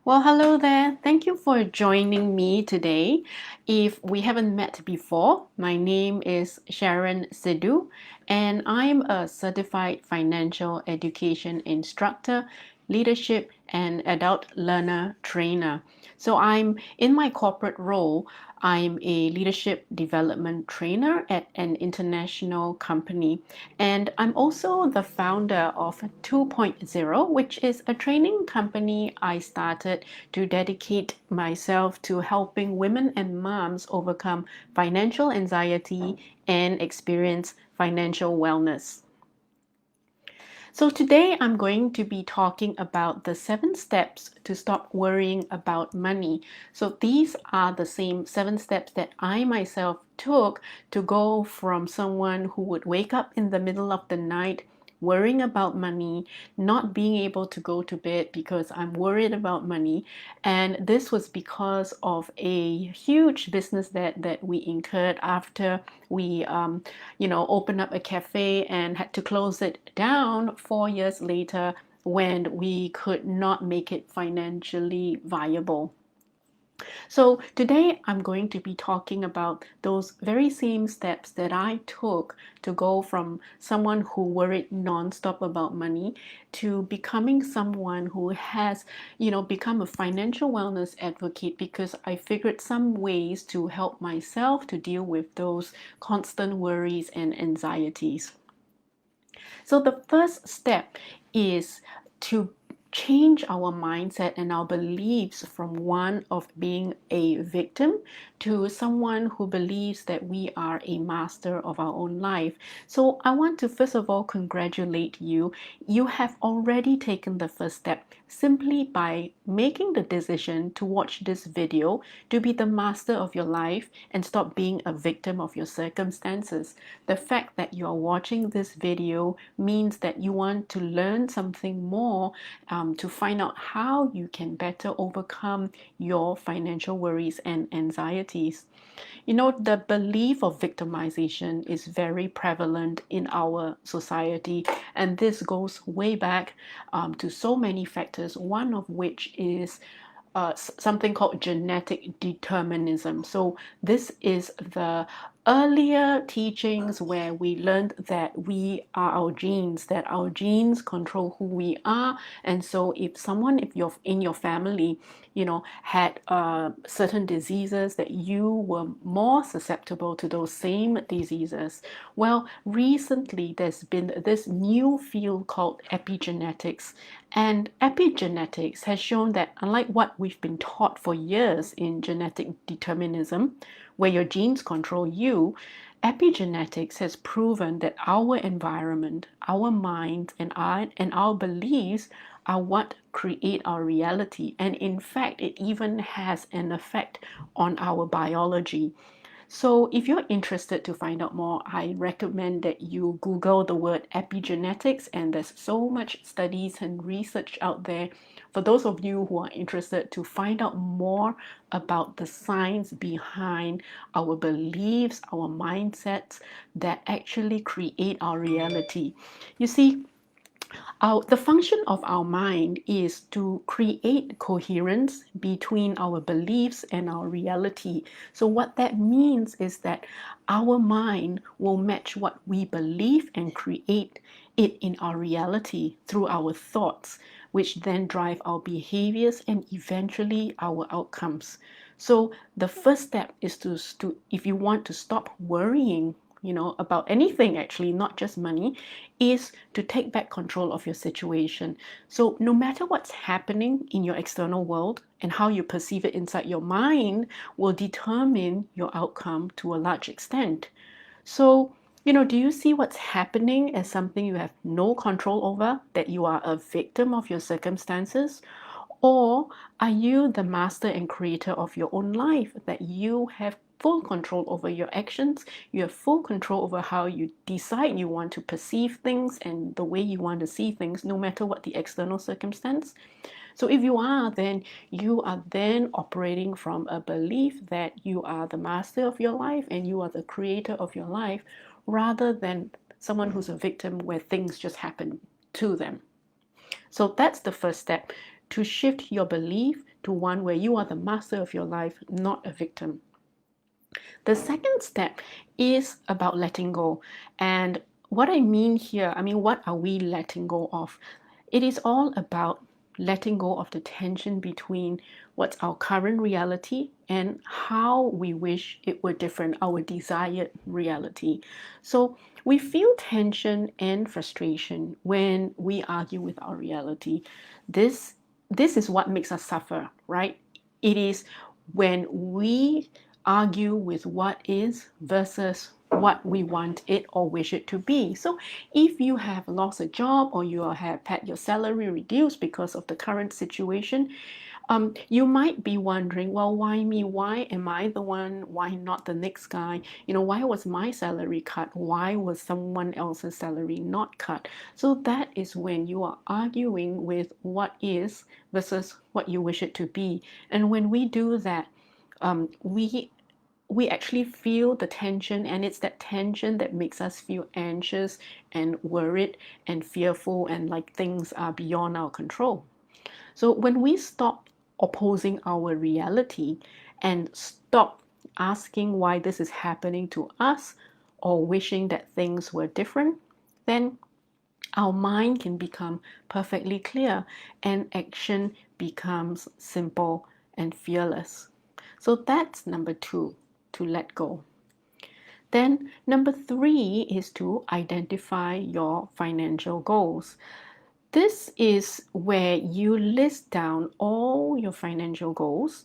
Well, hello there. Thank you for joining me today. If we haven't met before, my name is Sharon Sidhu, and I'm a certified financial education instructor, leadership, and adult learner trainer. So I'm in my corporate role. I'm a leadership development trainer at an international company, and I'm also the founder of 2.0, which is a training company I started to dedicate myself to helping women and moms overcome financial anxiety and experience financial wellness. So, today I'm going to be talking about the 7 steps to stop worrying about money. So, these are the same 7 steps that I myself took to go from someone who would wake up in the middle of the night worrying about money, not being able to go to bed because I'm worried about money. And this was because of a huge business that we incurred after we opened up a cafe and had to close it down 4 years later when we could not make it financially viable. So today I'm going to be talking about those very same steps that I took to go from someone who worried nonstop about money to becoming someone who has, become a financial wellness advocate because I figured some ways to help myself to deal with those constant worries and anxieties. So the first step is to change our mindset and our beliefs from one of being a victim to someone who believes that we are a master of our own life. So I want to first of all congratulate you. You have already taken the first step simply by making the decision to watch this video to be the master of your life and stop being a victim of your circumstances. The fact that you are watching this video means that you want to learn something more, to find out how you can better overcome your financial worries and anxieties. You know, the belief of victimization is very prevalent in our society, and this goes way back to so many factors, one of which is something called genetic determinism. So, this is the earlier teachings where we learned that we are our genes, that our genes control who we are. And so, if you're in your family, had certain diseases, that you were more susceptible to those same diseases. Well, recently there's been this new field called epigenetics, and epigenetics has shown that unlike what we've been taught for years in genetic determinism, where your genes control you, epigenetics has proven that our environment, our minds, and our beliefs are what create our reality. And in fact, it even has an effect on our biology. So, if you're interested to find out more, I recommend that you Google the word epigenetics, and there's so much studies and research out there for those of you who are interested to find out more about the science behind our beliefs, our mindsets that actually create our reality. You see, the function of our mind is to create coherence between our beliefs and our reality. So, what that means is that our mind will match what we believe and create it in our reality through our thoughts, which then drive our behaviors and eventually our outcomes. So, the first step is to if you want to stop worrying, about anything actually, not just money, is to take back control of your situation. So, no matter what's happening in your external world and how you perceive it inside your mind will determine your outcome to a large extent. So, do you see what's happening as something you have no control over, that you are a victim of your circumstances? Or are you the master and creator of your own life, that you have full control over your actions, you have full control over how you decide you want to perceive things and the way you want to see things, no matter what the external circumstance? So if you are, then you are then operating from a belief that you are the master of your life and you are the creator of your life, rather than someone who's a victim where things just happen to them. So that's the first step, to shift your belief to one where you are the master of your life, not a victim. The second step is about letting go. And what I mean here, what are we letting go of? It is all about letting go of the tension between what's our current reality and how we wish it were different, our desired reality. So we feel tension and frustration when we argue with our reality. This is what makes us suffer, right? It is when we argue with what is versus what we want it or wish it to be. So if you have lost a job or you have had your salary reduced because of the current situation, you might be wondering, well, why me? Why am I the one? Why not the next guy? Why was my salary cut? Why was someone else's salary not cut? So that is when you are arguing with what is versus what you wish it to be. And when we do that, we actually feel the tension, and it's that tension that makes us feel anxious and worried and fearful and like things are beyond our control. So when we stop opposing our reality and stop asking why this is happening to us or wishing that things were different, then our mind can become perfectly clear and action becomes simple and fearless. So that's number 2, to let go. Then number 3 is to identify your financial goals. This is where you list down all your financial goals.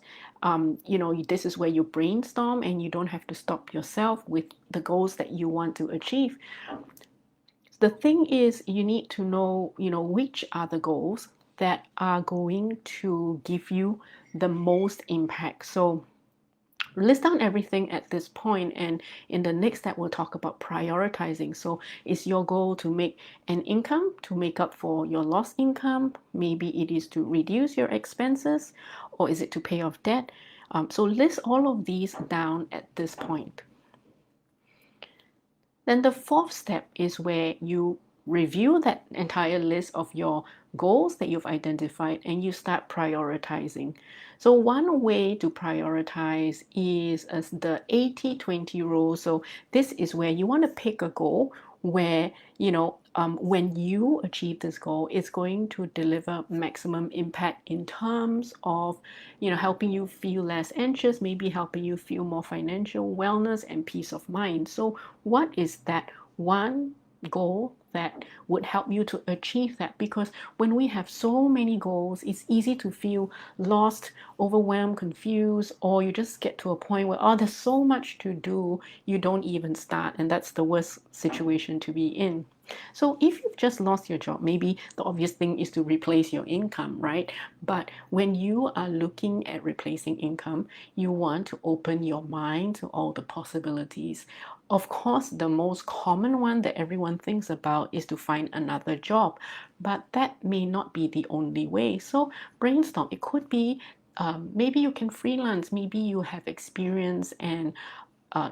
This is where you brainstorm and you don't have to stop yourself with the goals that you want to achieve. The thing is, you need to know, which are the goals that are going to give you the most impact. So list down everything at this point, and in the next step we'll talk about prioritizing. So is your goal to make an income to make up for your lost income? Maybe it is to reduce your expenses, or is it to pay off debt? So list all of these down at this point. Then the fourth step is where you review that entire list of your goals that you've identified and you start prioritizing. So one way to prioritize is as the 80-20 rule. So this is where you want to pick a goal where, when you achieve this goal, it's going to deliver maximum impact in terms of, helping you feel less anxious, maybe helping you feel more financial wellness and peace of mind. So what is that one goal that would help you to achieve that? Because when we have so many goals, it's easy to feel lost, overwhelmed, confused, or you just get to a point where, oh, there's so much to do, you don't even start, and that's the worst situation to be in. So if you've just lost your job, maybe the obvious thing is to replace your income, right? But when you are looking at replacing income, you want to open your mind to all the possibilities. Of course, the most common one that everyone thinks about is to find another job, but that may not be the only way. So brainstorm. It could be maybe you can freelance, maybe you have experience and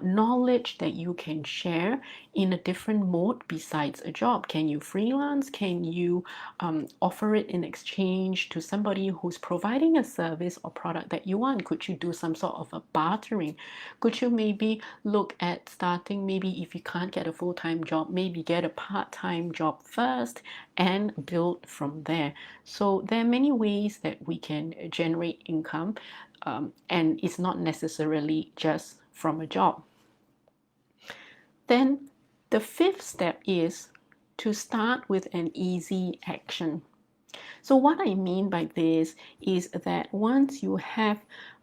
knowledge that you can share in a different mode besides a job. Can you freelance? Can you offer it in exchange to somebody who's providing a service or product that you want? Could you do some sort of a bartering? Could you maybe look at starting, maybe if you can't get a full-time job, maybe get a part-time job first and build from there? So there are many ways that we can generate income, and it's not necessarily just from a job. Then the fifth step is to start with an easy action. So what I mean by this is that once you have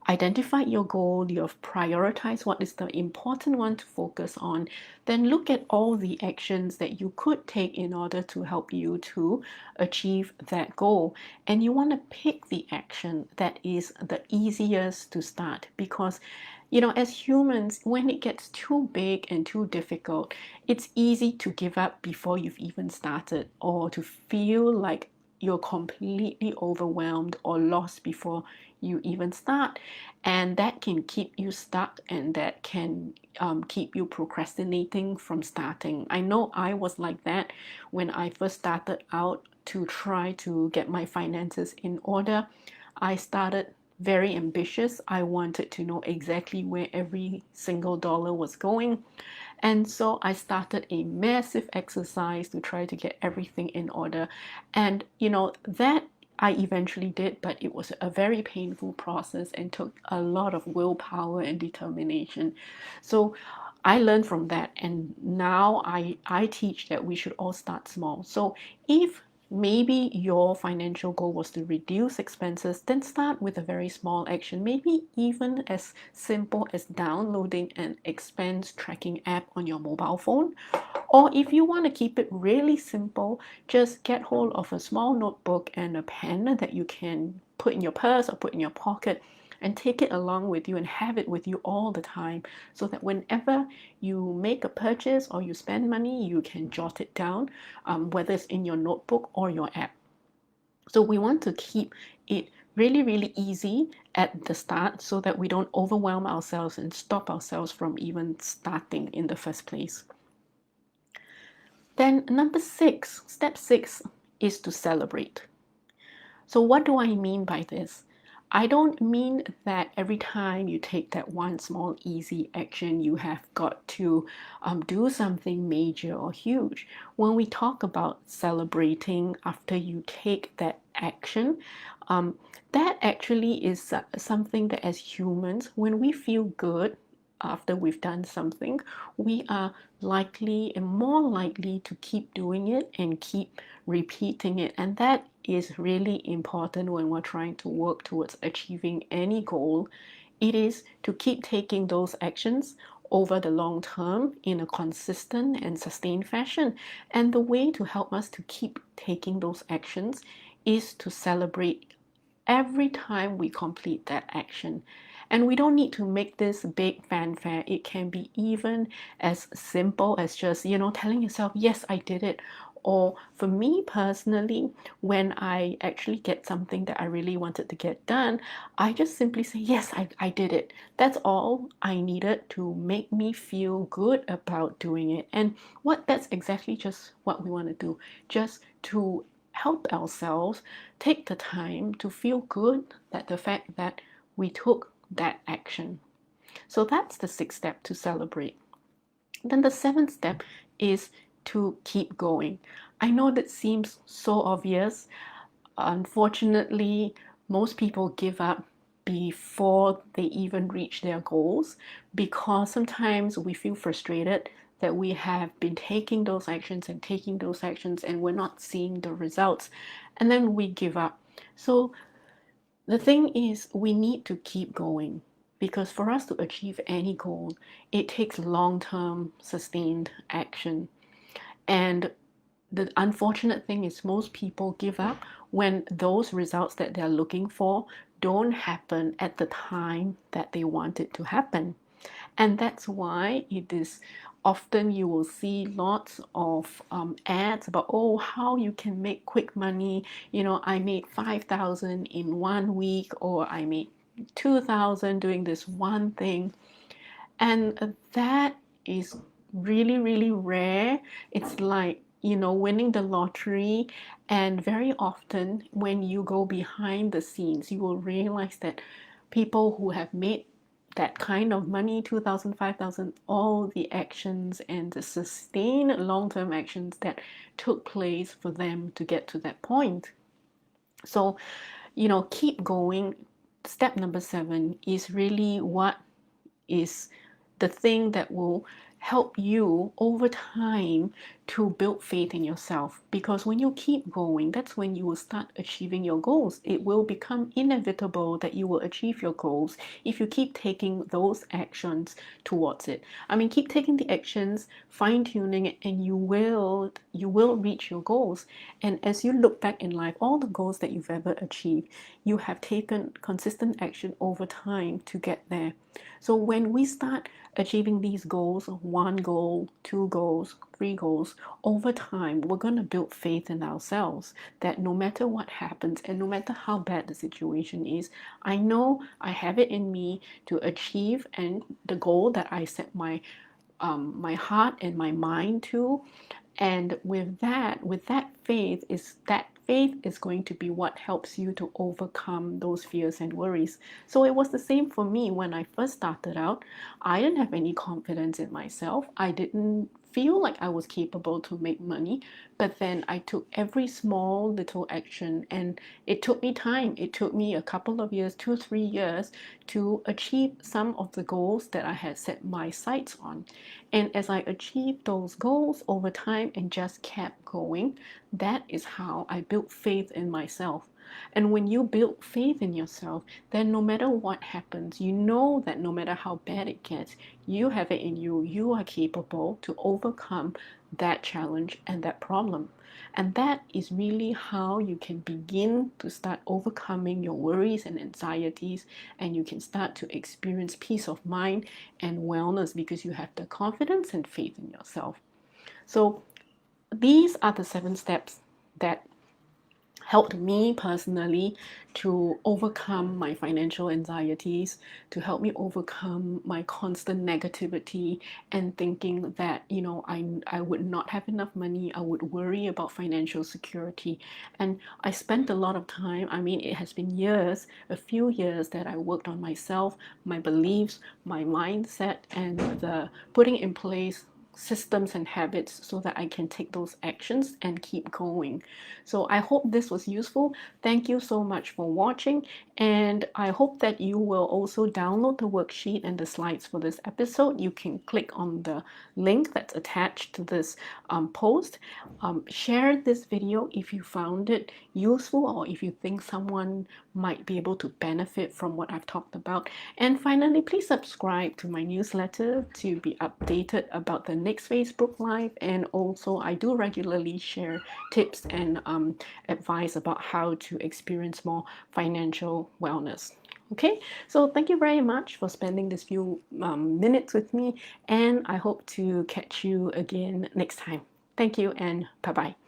identified your goal, you have prioritized what is the important one to focus on, then look at all the actions that you could take in order to help you to achieve that goal. And you want to pick the action that is the easiest to start, because as humans, when it gets too big and too difficult, it's easy to give up before you've even started, or to feel like you're completely overwhelmed or lost before you even start. And that can keep you stuck, and that can keep you procrastinating from starting. I know I was like that when I first started out to try to get my finances in order. I started very ambitious. I wanted to know exactly where every single dollar was going. And so I started a massive exercise to try to get everything in order. And, that I eventually did, but it was a very painful process and took a lot of willpower and determination. So I learned from that, and now I teach that we should all start small. So if maybe your financial goal was to reduce expenses, then start with a very small action, maybe even as simple as downloading an expense tracking app on your mobile phone. Or if you want to keep it really simple, just get hold of a small notebook and a pen that you can put in your purse or put in your pocket, and take it along with you and have it with you all the time, so that whenever you make a purchase or you spend money, you can jot it down, whether it's in your notebook or your app. So we want to keep it really, really easy at the start so that we don't overwhelm ourselves and stop ourselves from even starting in the first place. Then step six is to celebrate. So what do I mean by this? I don't mean that every time you take that one small easy action, you have got to do something major or huge. When we talk about celebrating after you take that action, that actually is something that as humans, when we feel good after we've done something, we are likely and more likely to keep doing it and keep repeating it. And that is really important when we're trying to work towards achieving any goal. It is to keep taking those actions over the long term in a consistent and sustained fashion. And the way to help us to keep taking those actions is to celebrate every time we complete that action. And we don't need to make this big fanfare. It can be even as simple as just, telling yourself, yes, I did it. Or for me personally, when I actually get something that I really wanted to get done, I just simply say, yes, I did it. That's all I needed to make me feel good about doing it. And that's exactly just what we want to do, just to help ourselves take the time to feel good that the fact that we took that action. So that's the sixth step, to celebrate. Then the seventh step is to keep going. I know that seems so obvious. Unfortunately, most people give up before they even reach their goals, because sometimes we feel frustrated that we have been taking those actions and taking those actions and we're not seeing the results, and then we give up. So the thing is, we need to keep going, because for us to achieve any goal, it takes long term sustained action. And the unfortunate thing is, most people give up when those results that they're looking for don't happen at the time that they want it to happen. And that's why it is often you will see lots of ads about, oh, how you can make quick money. I made 5,000 in 1 week, or I made 2,000 doing this one thing. And that is really, really rare. It's like, winning the lottery. And very often, when you go behind the scenes, you will realize that people who have made that kind of money, 2,000, 5,000, all the actions and the sustained long term actions that took place for them to get to that point. So, keep going. Step number 7 is really what is the thing that will help you over time to build faith in yourself. Because when you keep going, that's when you will start achieving your goals. It will become inevitable that you will achieve your goals if you keep taking those actions towards it. I mean, keep taking the actions, fine tuning it, and you will reach your goals. And as you look back in life, all the goals that you've ever achieved, you have taken consistent action over time to get there. So when we start achieving these goals, 1 goal, 2 goals, 3 goals, over time, we're going to build faith in ourselves that no matter what happens and no matter how bad the situation is, I know I have it in me to achieve and the goal that I set my heart and my mind to. And with that faith faith is going to be what helps you to overcome those fears and worries. So it was the same for me when I first started out. I didn't have any confidence in myself. I didn't feel like I was capable to make money, but then I took every small little action, and it took me time. It took me a couple of years, 2, 3 years, to achieve some of the goals that I had set my sights on. And as I achieved those goals over time and just kept going, that is how I built faith in myself. And when you build faith in yourself, then no matter what happens, you know that no matter how bad it gets, you have it in you. You are capable to overcome that challenge and that problem. And that is really how you can begin to start overcoming your worries and anxieties, and you can start to experience peace of mind and wellness because you have the confidence and faith in yourself. So, these are the 7 steps that helped me personally to overcome my financial anxieties, to help me overcome my constant negativity and thinking that, I would not have enough money, I would worry about financial security. And I spent a lot of time, I mean, it has been years, a few years that I worked on myself, my beliefs, my mindset, and the putting in place systems and habits so that I can take those actions and keep going. So I hope this was useful. Thank you so much for watching, and I hope that you will also download the worksheet and the slides for this episode. You can click on the link that's attached to this post. Share this video if you found it useful or if you think someone might be able to benefit from what I've talked about. And finally, please subscribe to my newsletter to be updated about the next Facebook Live. And also, I do regularly share tips and advice about how to experience more financial wellness. Okay, so thank you very much for spending this few minutes with me, and I hope to catch you again next time. Thank you, and bye bye.